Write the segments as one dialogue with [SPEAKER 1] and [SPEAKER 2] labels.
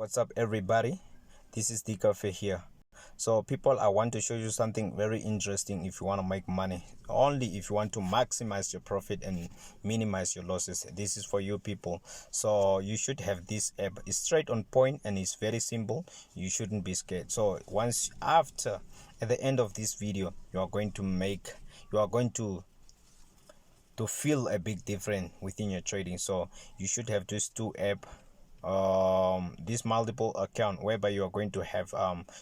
[SPEAKER 1] What's up, everybody? This is D Cafe here. So people, I want to show you something very interesting. If you want to make money, only if you want to maximize your profit and minimize your losses, this is for you people. So you should have this app. It's straight on point and it's very simple. You shouldn't be scared. So once after at the end of this video, you are going to feel a big difference within your trading. So you should have these two app, this multiple account, whereby you are going to have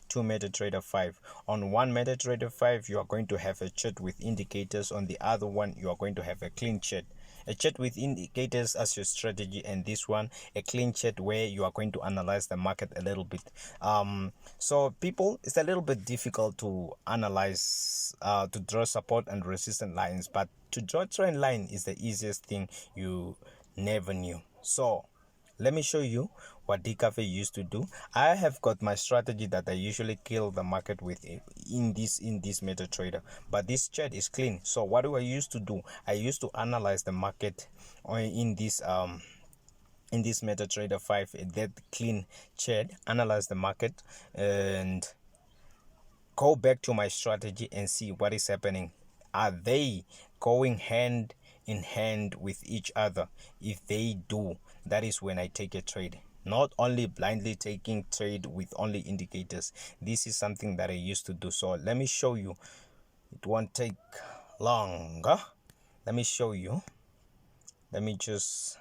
[SPEAKER 1] two MetaTrader 5. On one MetaTrader 5 you are going to have a chart with indicators. On the other one you are going to have a clean chart, a chart with indicators as your strategy, and this one a clean chart where you are going to analyze the market a little bit. So people, it's a little bit difficult to analyze, to draw support and resistance lines, but to draw trend line is the easiest thing you never knew. So let me show you what Dcafe used to do. I have got my strategy that I usually kill the market with in this MetaTrader, but this chart is clean. So what do I used to do? I used to analyze the market in this MetaTrader 5, that clean chart, analyze the market and go back to my strategy and see what is happening. Are they going hand in hand with each other? If they do, that is when I take a trade. Not only blindly taking trade with only indicators. This is something that I used to do. So let me show you. It won't take longer. Let me show you. Let me just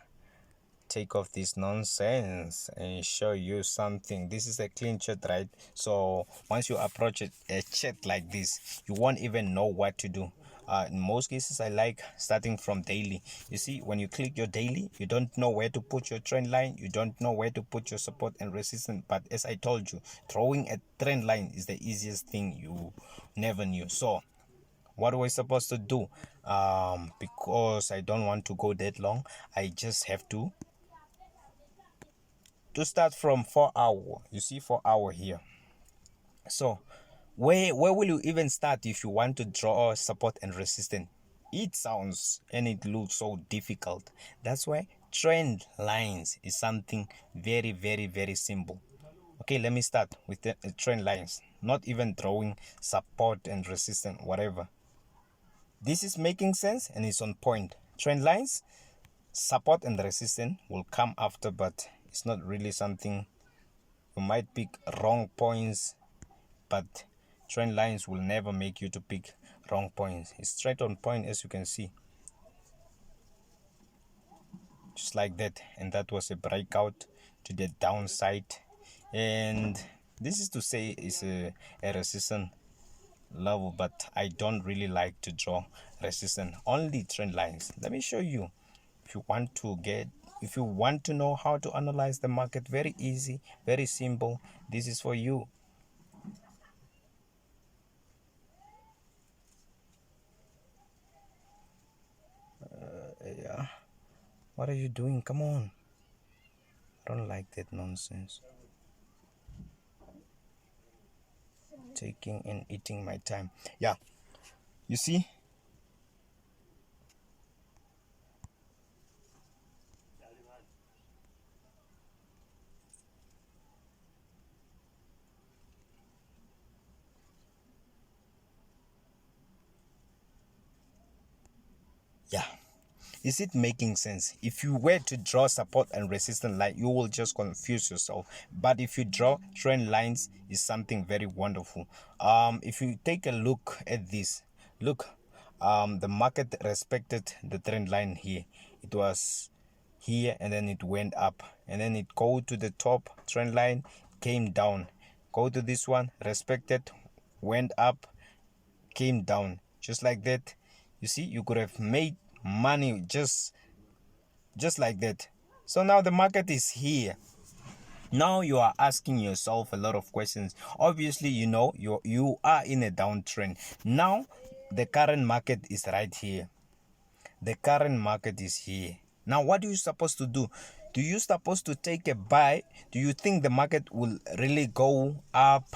[SPEAKER 1] take off this nonsense and show you something. This is a clean chart, right? So once you approach a chart like this, you won't even know what to do. In most cases, I like starting from daily. You see, when you click your daily, you don't know where to put your trend line, you don't know where to put your support and resistance. But as I told you, drawing a trend line is the easiest thing you never knew. So what was I supposed to do? Because I don't want to go that long, I just have to start from 4 hour. You see 4 hour here. So where will you even start if you want to draw support and resistance? It sounds and it looks so difficult. That's why trend lines is something very, very, very simple. Okay, let me start with the trend lines, not even drawing support and resistance, whatever. This is making sense and it's on point. Trend lines, support and resistance will come after, but it's not really something. You might pick wrong points, but trend lines will never make you to pick wrong points. It's straight on point, as you can see, just like that. And that was a breakout to the downside, and this is to say it's a resistance level, but I don't really like to draw resistance, only trend lines. Let me show you. If you want to know how to analyze the market, very easy, very simple, this is for you. Yeah, what are you doing? Come on, I don't like that nonsense. Taking and eating my time. Yeah, you see, yeah, is it making sense? If you were to draw support and resistance line, you will just confuse yourself. But if you draw trend lines, is something very wonderful. If you take a look at this, look, the market respected the trend line here. It was here and then it went up, and then it go to the top trend line, came down, go to this one, respected, went up, came down, just like that. You see, you could have made money just like that. So now the market is here. Now you are asking yourself a lot of questions. Obviously, you know you are in a downtrend. Now the current market is right here. The current market is here. Now what are you supposed to do? Do you supposed to take a buy? Do you think the market will really go up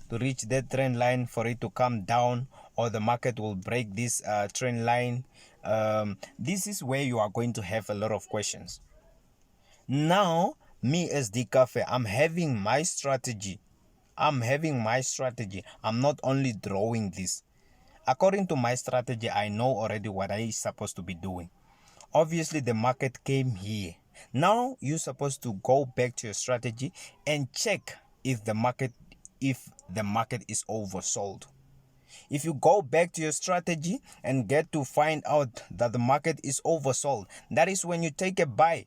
[SPEAKER 1] to reach that trend line for it to come down, or the market will break this trend line? This is where you are going to have a lot of questions. Now Me as the cafe, I'm having my strategy. I'm not only drawing this. According to my strategy, I know already what I supposed to be doing. Obviously, the market came here. Now you're supposed to go back to your strategy and check if the market is oversold. If you go back to your strategy and get to find out that the market is oversold, that is when you take a buy.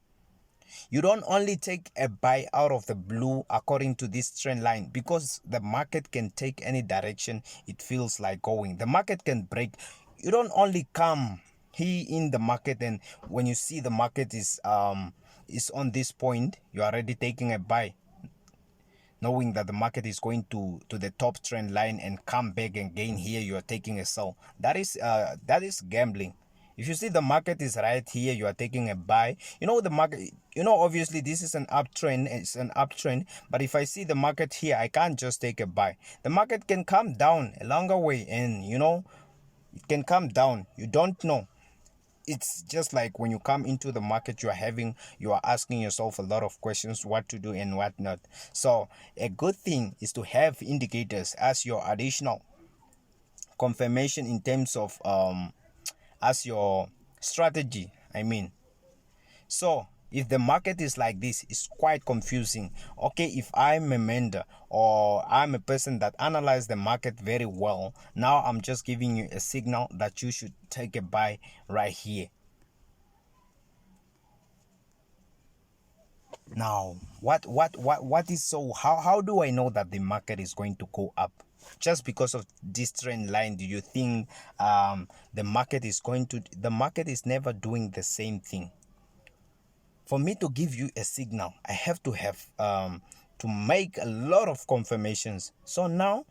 [SPEAKER 1] You don't only take a buy out of the blue according to this trend line, because the market can take any direction it feels like going. The market can break. You don't only come here in the market, and when you see the market is on this point, you are already taking a buy, knowing that the market is going to the top trend line and come back again. Here you are taking a sell. That is gambling. If you see the market is right here, you are taking a buy. The market, obviously this is an uptrend. It's an uptrend. But if I see the market here, I can't just take a buy. The market can come down a longer way, and it can come down. You don't know. It's just like when you come into the market, you are asking yourself a lot of questions, what to do and what not. So a good thing is to have indicators as your additional confirmation in terms of as your strategy, I mean. So if the market is like this, it's quite confusing. Okay, if I'm a mentor or I'm a person that analyzes the market very well, now I'm just giving you a signal that you should take a buy right here. Now, what is so how do I know that the market is going to go up? Just because of this trend line, do you think the market is never doing the same thing? For me to give you a signal, I have to make a lot of confirmations. So now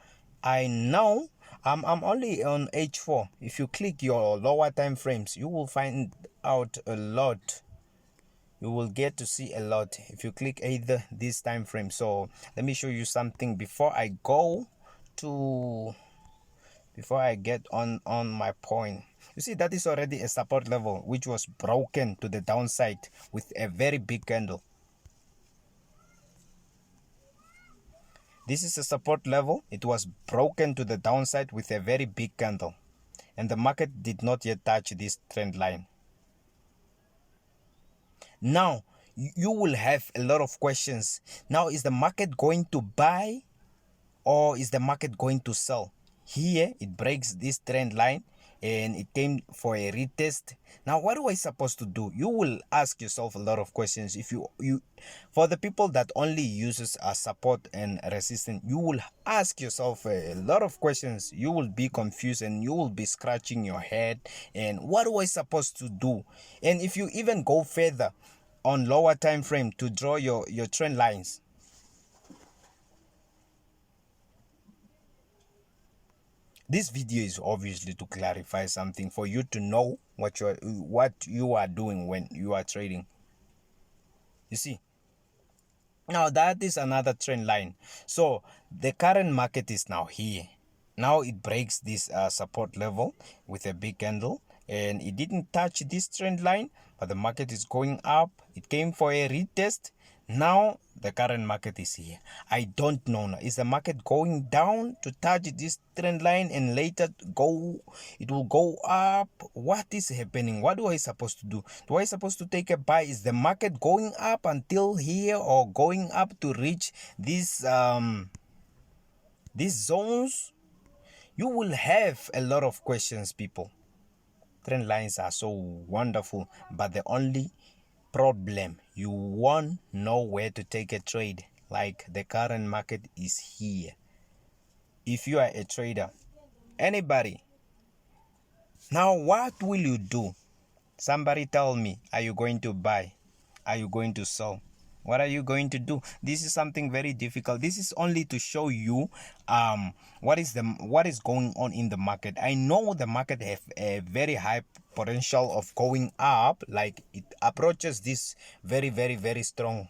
[SPEAKER 1] I know I'm only on H4. If you click your lower time frames, you will find out a lot. You will get to see a lot if you click either this time frame. So let me show you something before I get on my point. You see, that is already a support level which was broken to the downside with a very big candle. This is a support level. It was broken to the downside with a very big candle, and the market did not yet touch this trend line. Now you will have a lot of questions. Now, is the market going to buy or is the market going to sell? Here it breaks this trend line and it came for a retest. Now what am I supposed to do? You will ask yourself a lot of questions. If you for the people that only uses a support and resistance, you will ask yourself a lot of questions. You will be confused and you will be scratching your head, and what am I supposed to do? And if you even go further on lower time frame to draw your trend lines, this video is obviously to clarify something for you to know what you are doing when you are trading. You see, now that is another trend line. So the current market is now here. Now it breaks this support level with a big candle, and it didn't touch this trend line, but the market is going up. It came for a retest. Now the current market is here. I don't know now. Is the market going down to touch this trend line and later it will go up? What is happening? What do I supposed to do? Do I supposed to take a buy? Is the market going up until here or going up to reach these zones? You will have a lot of questions, people. Trend lines are so wonderful, but the only problem, you won't know where to take a trade. Like the current market is here. If you are a trader, anybody, now what will you do? Somebody tell me, are you going to buy? Are you going to sell? What are you going to do? This is something very difficult. This is only to show you what is going on in the market. I know the market have a very high potential of going up, like it approaches this very, very, very strong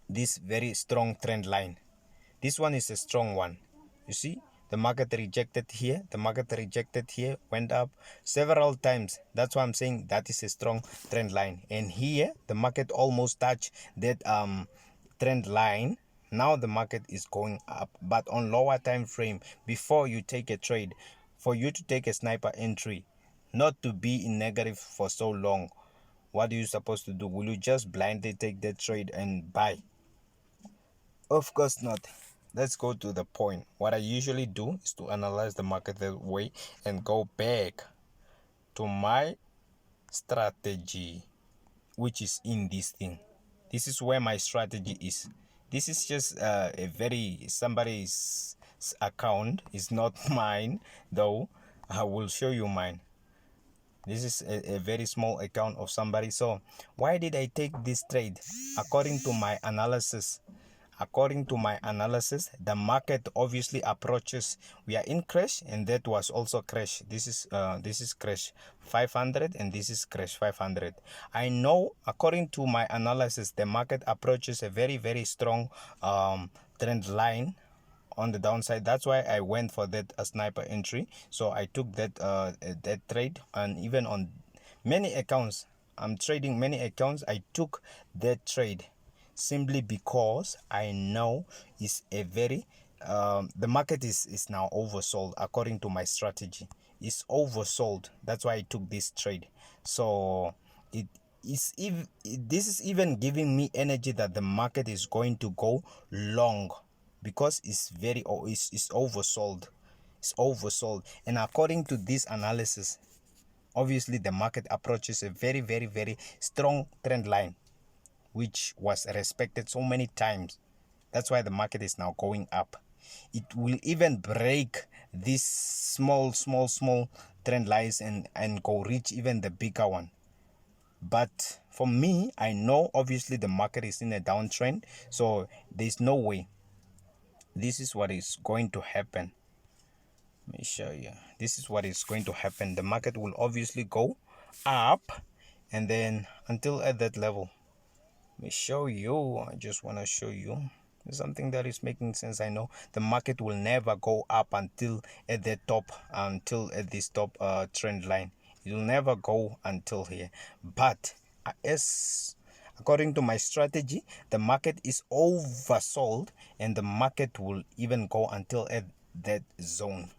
[SPEAKER 1] this very strong trend line. This one is a strong one. You see, the market rejected here, the market rejected here, went up several times. That's why I'm saying that is a strong trend line. And here the market almost touched that trend line. Now the market is going up, but on lower time frame. Before you take a trade, for you to take a sniper entry, not to be in negative for so long, what are you supposed to do? Will you just blindly take that trade and buy? Of course not. Let's go to the point. What I usually do is to analyze the market that way and go back to my strategy, which is in this thing. This is where my strategy is. This is just a very somebody's account. It's not mine, though. I will show you mine. This is a very small account of somebody. So why did I take this trade? According to my analysis, the market obviously approaches, we are in crash, and that was also crash. This is crash 500 and this is crash 500. I know, according to my analysis, the market approaches a very, very strong trend line on the downside. That's why I went for that sniper entry. So I took that trade, and even on many accounts, I'm trading many accounts, I took that trade simply because I know it's a very the market is now oversold. According to my strategy, it's oversold. That's why I took this trade. So it is, if this is even giving me energy that the market is going to go long, because it's oversold. It's oversold. And according to this analysis, obviously the market approaches a very, very, very strong trend line, which was respected so many times. That's why the market is now going up. It will even break these small trend lines and go reach even the bigger one. But for me, I know obviously the market is in a downtrend, so there's no way. This is what is going to happen. Let me show you. This is what is going to happen. The market will obviously go up, and then until at that level. Let me show you. I just want to show you something that is making sense. I know the market will never go up until at the top, until at this top trend line. It will never go until here. But as according to my strategy, the market is oversold, and the market will even go until at that zone.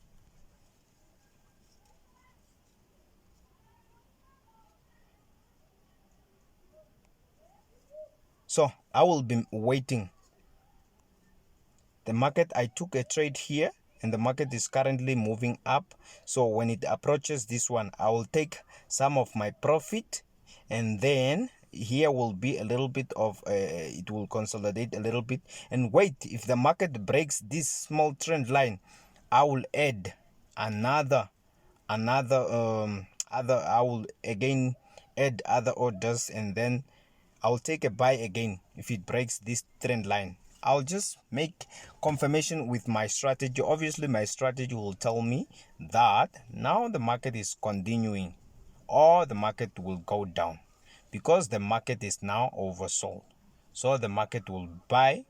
[SPEAKER 1] So I will be waiting. The market, I took a trade here, and the market is currently moving up. So when it approaches this one, I will take some of my profit, and then here will be a little bit of it will consolidate a little bit and wait. If the market breaks this small trend line, I will add another I will again add other orders, and then I'll take a buy again if it breaks this trend line. I'll just make confirmation with my strategy. Obviously my strategy will tell me that now the market is continuing, or the market will go down, because the market is now oversold. So the market will buy,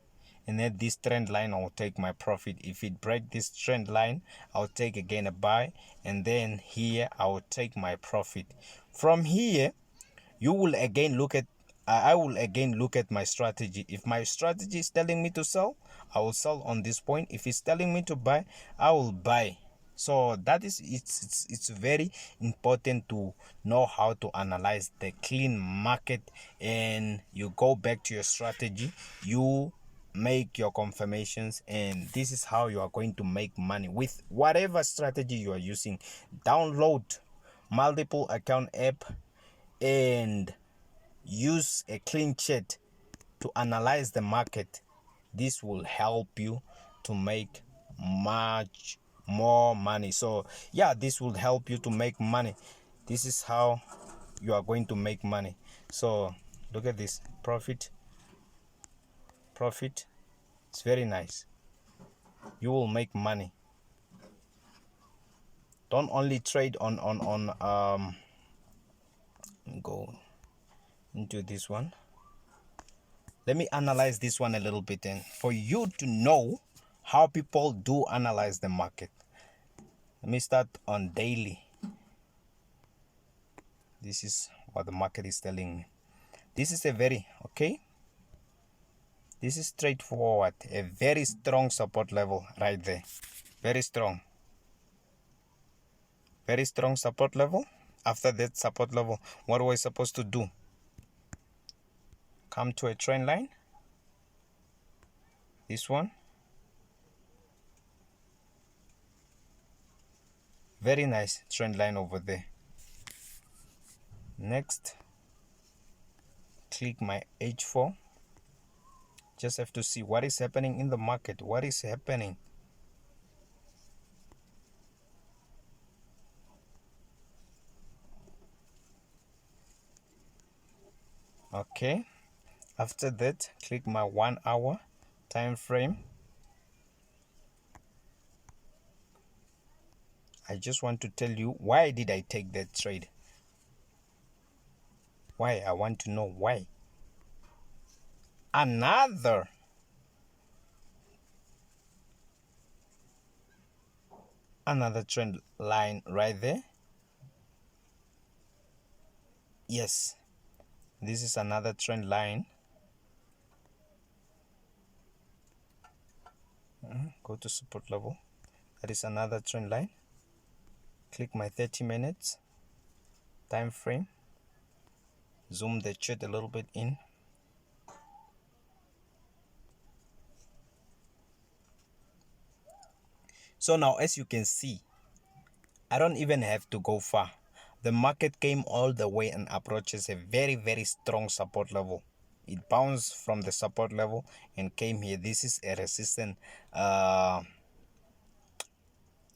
[SPEAKER 1] and at this trend line I'll take my profit. If it breaks this trend line, I'll take again a buy, and then here I'll take my profit. From here, you will again look at I will again look at my strategy. If my strategy is telling me to sell, I will sell on this point. If it's telling me to buy, I will buy. So that is, it's very important to know how to analyze the clean market, and you go back to your strategy, you make your confirmations, and this is how you are going to make money with whatever strategy you are using. Download multiple account app and use a clean chart to analyze the market. This will help you to make much more money. So yeah, this will help you to make money. This is how you are going to make money. So look at this profit. It's very nice. You will make money. Don't only trade on go into this one. Let me analyze this one a little bit, and for you to know how people do analyze the market. Let me start on daily. This is what the market is telling me. This is a very, okay, this is straightforward, a very strong support level right there. Very strong support level. After that support level, what were we supposed to do? Come to a trend line, this one. Very nice trend line over there. Next, click my H4. Just have to see what is happening in the market. What is happening? Okay, after that, click my 1 hour time frame. I just want to tell you why did I take that trade. Why? I want to know why. Another trend line right there. Yes, this is another trend line. Go to support level. That is another trend line. Click my 30 minutes time frame. Zoom the chart a little bit in. So now, as you can see, I don't even have to go far. The market came all the way and approaches a very, very strong support level. It bounced from the support level and came here. This is a resistance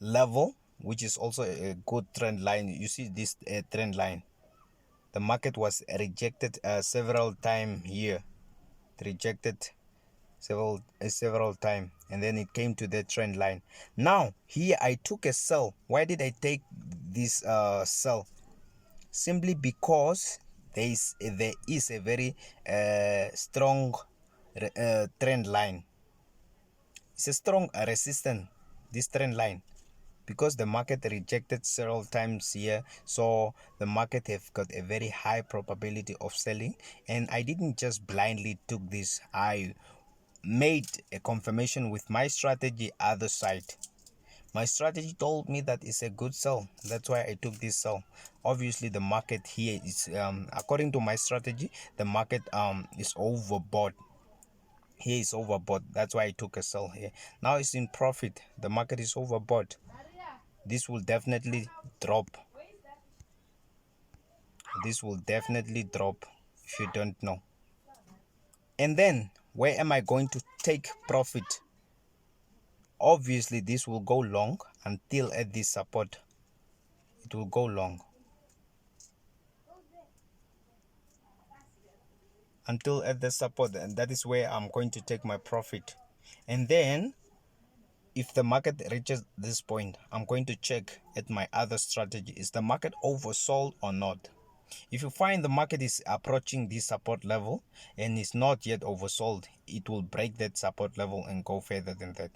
[SPEAKER 1] level, which is also a good trend line. You see this trend line. The market was rejected several times here. Rejected several times, and then it came to the trend line. Now here I took a sell. Why did I take this sell? Simply because there is a very strong trend line. It's a strong resistance, this trend line, because the market rejected several times here. So the market have got a very high probability of selling, and I didn't just blindly took this. I made a confirmation with my strategy other side. My strategy told me that it's a good sell. That's why I took this sell. Obviously the market here is according to my strategy, the market is overbought. Here is overbought. That's why I took a sell here. Now it's in profit. The market is overbought. This will definitely drop. This will definitely drop if you don't know. And then where am I going to take profit? Obviously this will go long until at this support. It will go long until at the support, and that is where I'm going to take my profit. And then if the market reaches this point, I'm going to check at my other strategy. Is the market oversold or not? If you find the market is approaching this support level and is not yet oversold, it will break that support level and go further than that.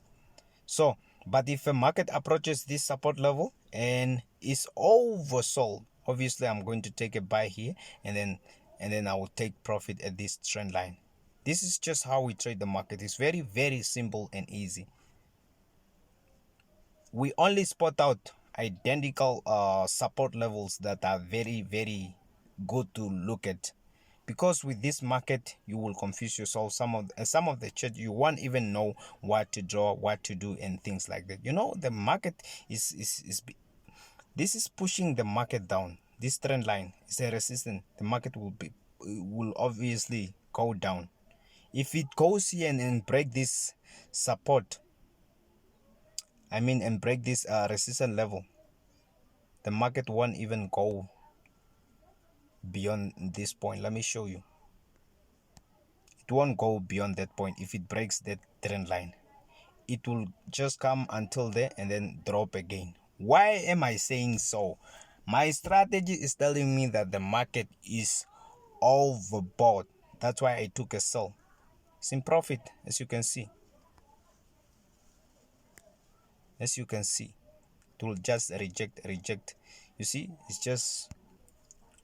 [SPEAKER 1] So, but if a market approaches this support level and is oversold, obviously I'm going to take a buy here, and then I will take profit at this trend line. This is just how we trade the market. It's very, very simple and easy. We only spot out identical support levels that are very, very good to look at, because with this market you will confuse yourself. Some of the chart you won't even know what to draw, what to do, and things like that. The market is this is pushing the market down. This trend line is a resistance. The market will obviously go down. If it goes here and break this support, and break this resistance level, the market won't even go beyond this point. Let me show you. It won't go beyond that point. If it breaks that trend line, it will just come until there and then drop again. Why am I saying so? My strategy is telling me that the market is overbought. That's why I took a sell. It's in profit, as you can see. As you can see, it will just reject. You see, it's just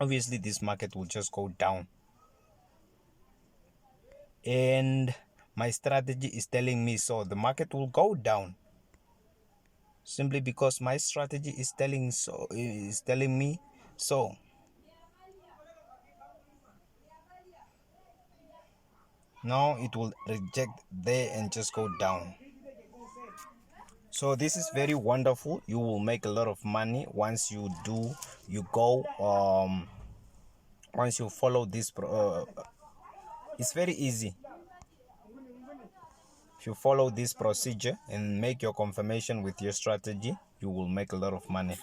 [SPEAKER 1] obviously this market will just go down, and my strategy is telling me so. The market will go down simply because my strategy is telling me so. Now it will reject there and just go down. So this is very wonderful. You will make a lot of money once you go once you follow this it's very easy. If you follow this procedure and make your confirmation with your strategy, you will make a lot of money.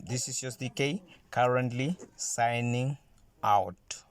[SPEAKER 1] This is just DK currently signing out.